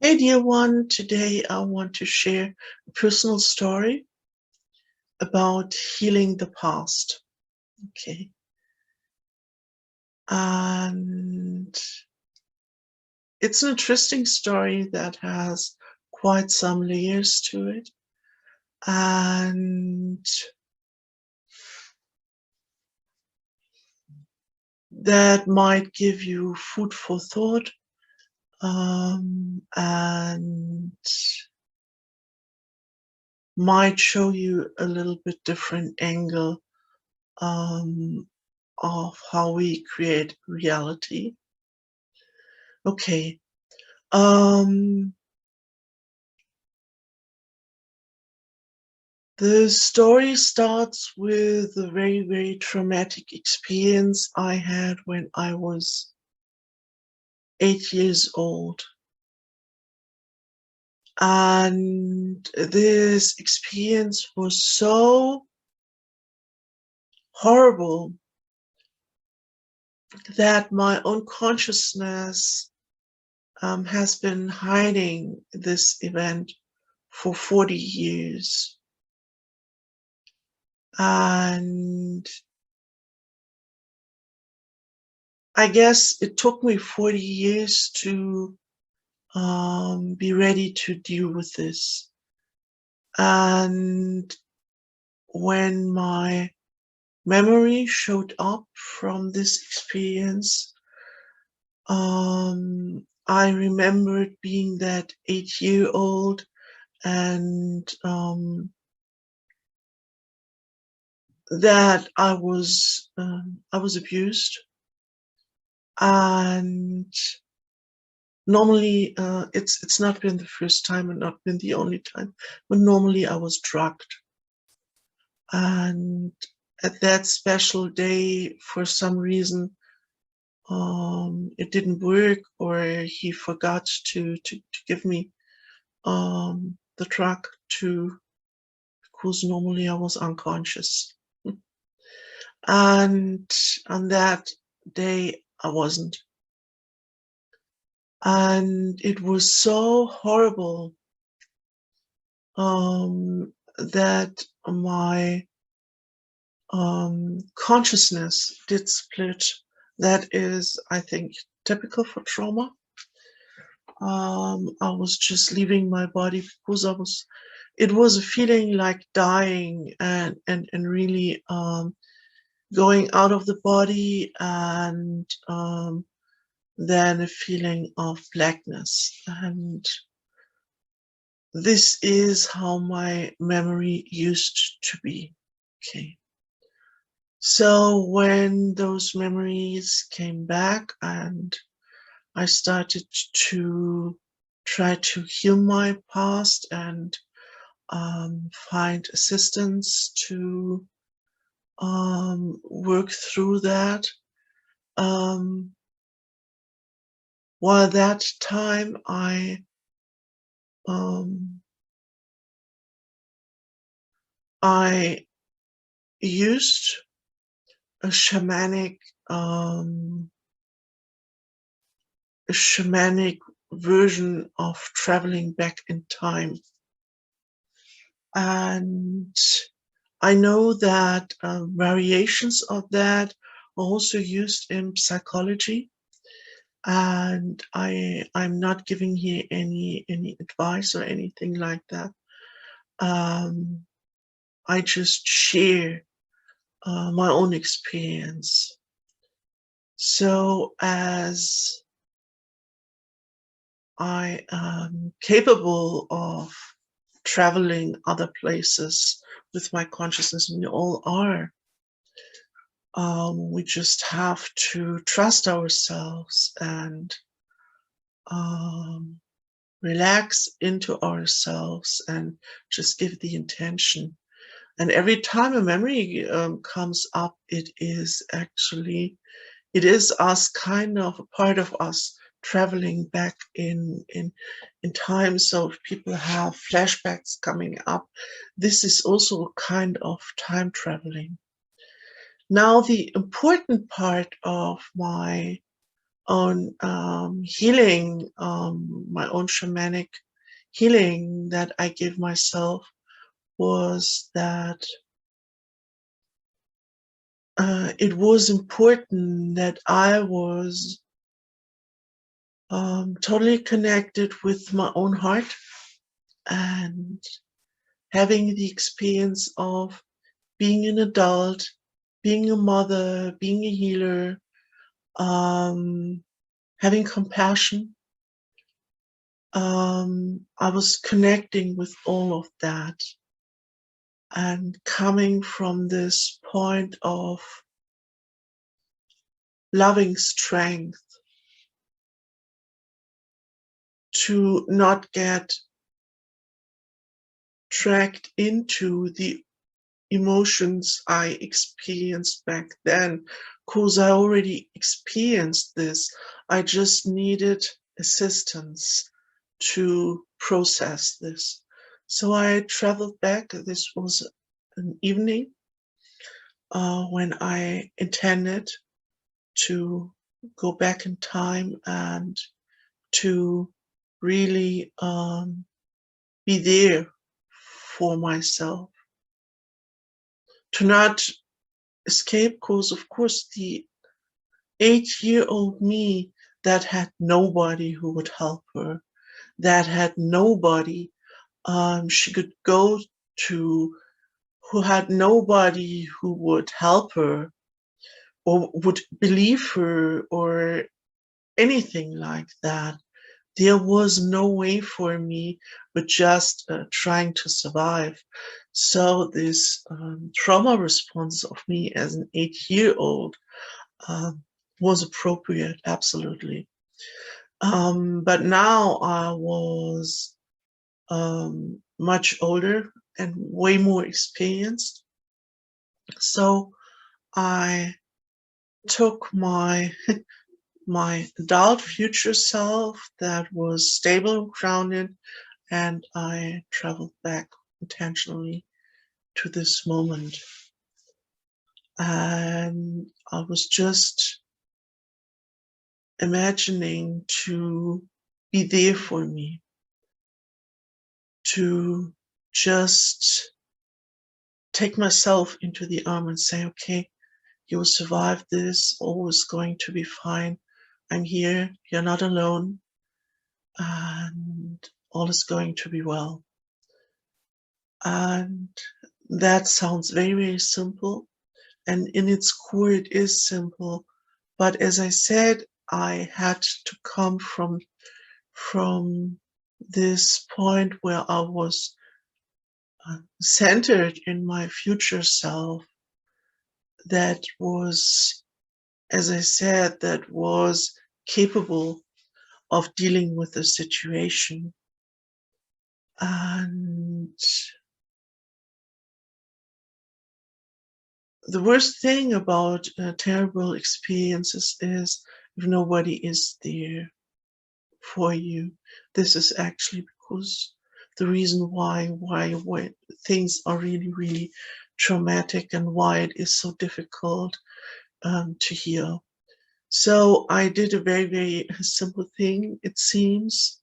Hey, dear one, today I want to share a personal story about healing the past. Okay. And it's an interesting story that has quite some layers to it. And that might give you food for thought. And might show you a little bit different angle of how we create reality. Okay. The story starts with a very, very traumatic experience I had when I was 8 years old. And this experience was so horrible that my own consciousness has been hiding this event for 40 years. And I guess it took me 40 years to be ready to deal with this. And when my memory showed up from this experience, I remembered being that 8-year-old and that I was abused. And normally, it's not been the first time and not been the only time, but normally I was drugged. And at that special day, for some reason, it didn't work, or he forgot to give me the drug because normally I was unconscious. And on that day, I wasn't. And it was so horrible that my consciousness did split. That is, I think, typical for trauma. I was just leaving my body because it was a feeling like dying and really going out of the body, and then a feeling of blackness. And this is how my memory used to be. Okay. So when those memories came back and I started to try to heal my past and find assistance to work through that. While that time I used a shamanic version of traveling back in time. And I know that variations of that are also used in psychology. And I'm not giving here any advice or anything like that. I just share my own experience. So as I am capable of traveling other places with my consciousness, and we all are, we just have to trust ourselves and relax into ourselves and just give the intention. And every time a memory comes up, it is us, kind of a part of us traveling back in time. So if people have flashbacks coming up, this is also a kind of time traveling. Now, the important part of my own healing, my own shamanic healing that I gave myself was that it was important that I was totally connected with my own heart and having the experience of being an adult, being a mother, being a healer, having compassion. I was connecting with all of that and coming from this point of loving strength to not get dragged into the emotions I experienced back then, because I already experienced this. I just needed assistance to process this. So I traveled back. This was an evening when I intended to go back in time and to really be there for myself, to not escape, because of course the 8-year-old me that had nobody who would help her, that had nobody she could go to, who had nobody who would help her or would believe her or anything like that. There was no way for me but just trying to survive. So this trauma response of me as an 8-year-old was appropriate, absolutely. But now I was much older and way more experienced. So I took my my adult future self that was stable and grounded, and I traveled back intentionally to this moment. And I was just imagining to be there for me, to just take myself into the arm and say, okay, you will survive this, all is going to be fine. I'm here, you're not alone, and all is going to be well. And that sounds very, very simple. And in its core, it is simple. But as I said, I had to come from this point where I was centered in my future self that was, as I said, that was capable of dealing with the situation. And the worst thing about terrible experiences is if nobody is there for you. This is actually because the reason why things are really, really traumatic and why it is so difficult to heal. So I did a very, very simple thing, it seems.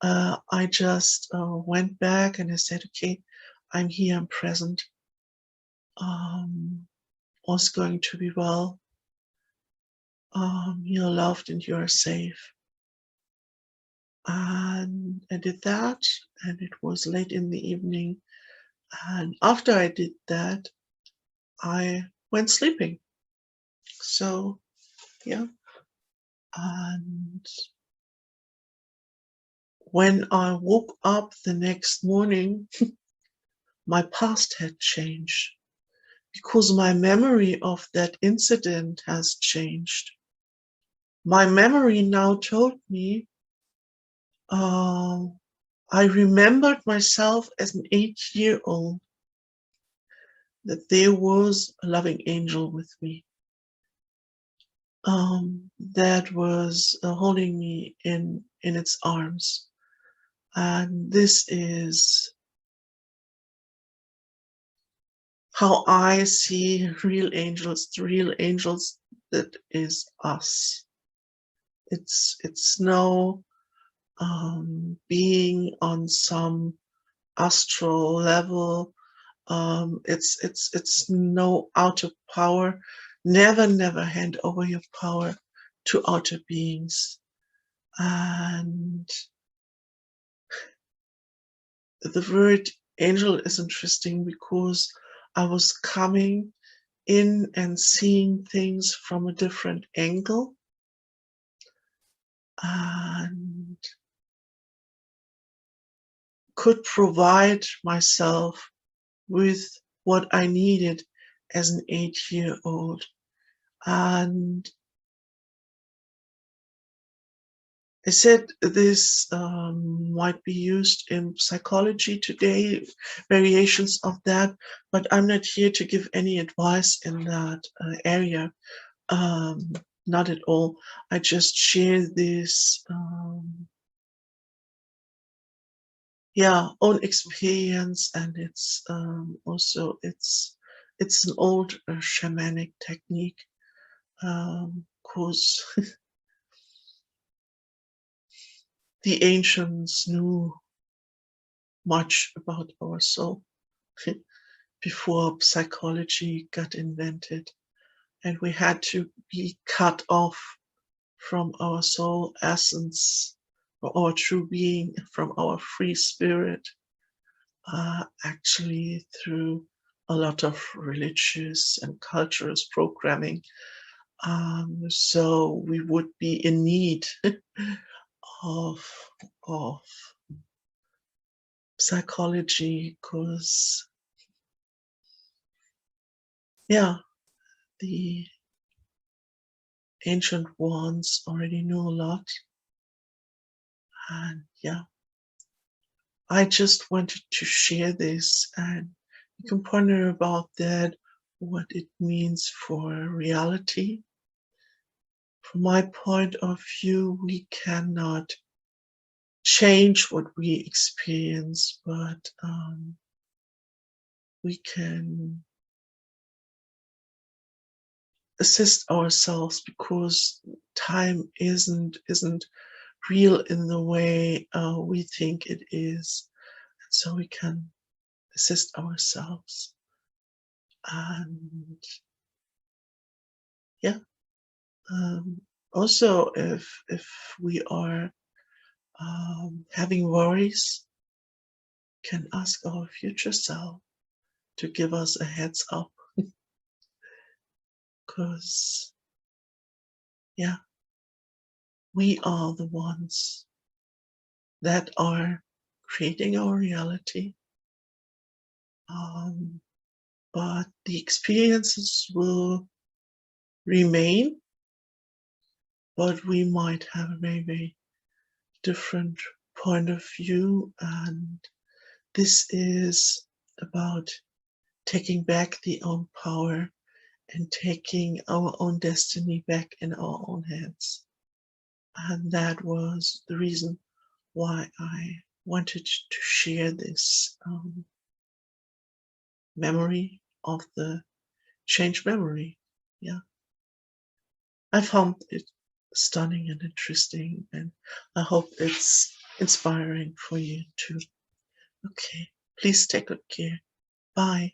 I just went back and I said, okay, I'm here, I'm present. All's going to be well. You're loved and you're safe. And I did that, and it was late in the evening. And after I did that, I went sleeping. So, yeah. And when I woke up the next morning, my past had changed because my memory of that incident has changed. My memory now told me I remembered myself as an 8-year-old, that there was a loving angel with me that was holding me in its arms. And this is how I see real angels, the real angels that is us. It's no being on some astral level. It's no outer power. Never hand over your power to outer beings. And the word angel is interesting because I was coming in and seeing things from a different angle, and could provide myself with what I needed as an 8-year-old. And I said this might be used in psychology today, variations of that, but I'm not here to give any advice in that area. Um, Not at all. I just share this, own experience, and it's also it's an old shamanic technique, because the ancients knew much about our soul before psychology got invented, and we had to be cut off from our soul essence, or our true being, from our free spirit, actually through a lot of religious and cultural programming. So we would be in need of of psychology, because the ancient ones already knew a lot. And I just wanted to share this, and you can ponder about that, what it means for reality. From my point of view, we cannot change what we experience, but we can assist ourselves, because time isn't real in the way we think it is. So we can assist ourselves. And yeah, also if we are having worries, can ask our future self to give us a heads up, because we are the ones that are creating our reality. But the experiences will remain, but we might have a very different point of view. And this is about taking back the own power and taking our own destiny back in our own hands. And that was the reason why I wanted to share this memory of the change memory. Yeah, I found it stunning and interesting, and I hope it's inspiring for you too. Okay, please take good care. Bye.